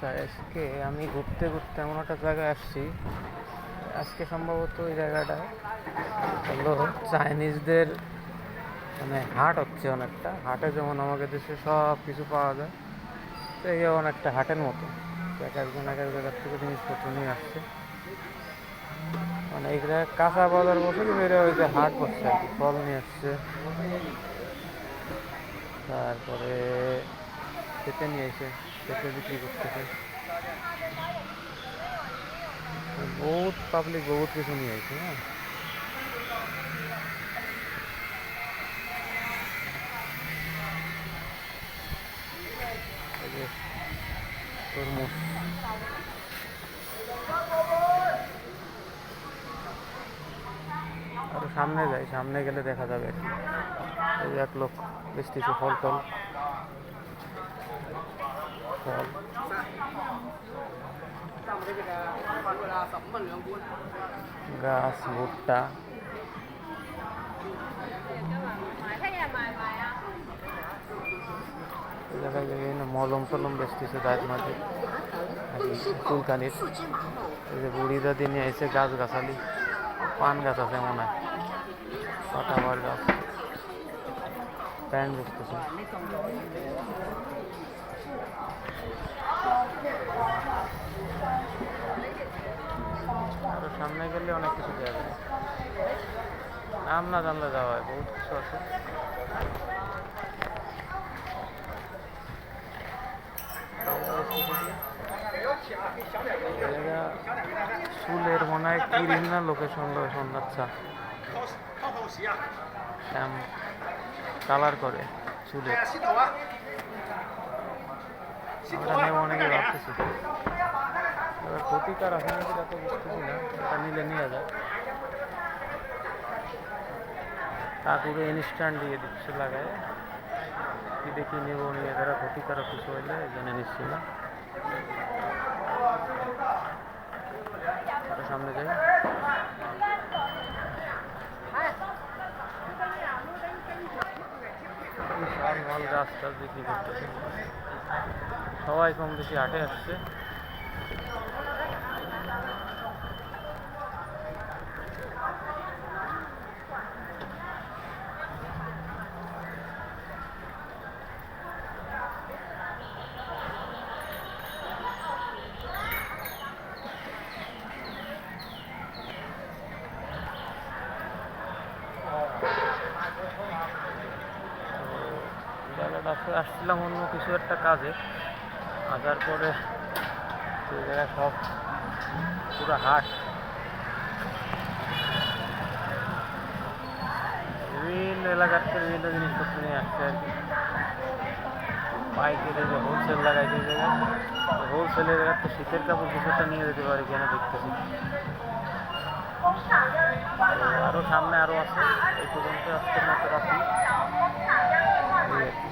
আচ্ছা, আজকে আমি ঘুরতে ঘুরতে এমন একটা জায়গায় আসছি। আজকে সম্ভবত ওই জায়গাটায় হলো চাইনিজদের মানে হাট হচ্ছে। অনেকটা হাটে যেমন আমাদের দেশে সব কিছু পাওয়া যায়, তো এই অনেকটা হাটের মতো। তো এক একজন এক এক জায়গার থেকে জিনিসপত্র নিয়ে আসছে। মানে এগুলা কাঁচা বাজার বসে কিন্তু এরা ওই যে হাট বসছে আর কি। ফল নিয়ে আসছে, তারপরে পেঁপে নিয়ে এসে পেঁপে বিক্রি করতেছে। বহুত পাবলিক বহুত কিছু নিয়ে আসে। হ্যাঁ, এই যে তরমুজ। আরো সামনে যাই, সামনে গেলে দেখা যাবে আর কি। এই যে এক লোক বেচতেছে ফল টল, ফল, গাছ, ভুট্টা। এই জায়গায় বিভিন্ন মলম টলম বেচতেছে দাঁত মাঝে আর কি, চুলকানির। এই যে বুড়ি দাদি নিয়ে এসে গাছ গাছালি, পান গাছ আছে মনে হয়, পাতাবার গাছ, প্যান্ট বেচতেছে। আরো সামনে গেলে অনেক কিছু দেওয়া যায়, নাম না জানলে যাওয়া হয়, বহুত কিছু আছে। চুলের মনে হয় ক্রিম না লোকেশন লোকেশন। আচ্ছা, শ্যাম কালার করে চুলে। আমরা নেব অনেকে ভাবতেছি, এবার ক্ষতিকার আছে নাকি তা তো বুঝতেছি না। এটা নিলে নিয়ে যায়, তারপরে ইনস্ট্যান্ট দিয়ে দিচ্ছে লাগায়। কি দেখি নেব নিয়ে, তারা ক্ষতিকারক কিছু হইলে এই জন্য নিচ্ছি না। সামনে যাই, বিশাল মাল গাছ টাছ বিক্রি করতেছে। সবাই কম বেশি হাটে আসছে। জায়গাটা আসছিলাম অন্য কিছু একটা কাজে, আসার পরে সেই জায়গায় সব পুরো হাট, বিভিন্ন এলাকার থেকে বিভিন্ন জিনিসপত্র নিয়ে আসছে আর কি। পাইকারি যে হোলসেল লাগাইছে এই জায়গায়, হোলসেলের জায়গায় তো শীতের কাপড় কিছু একটা নিয়ে যেতে পারি কেন দেখতেছি। আরো সামনে আরো আছে, এই পর্যন্ত আজকের মতো রাখি।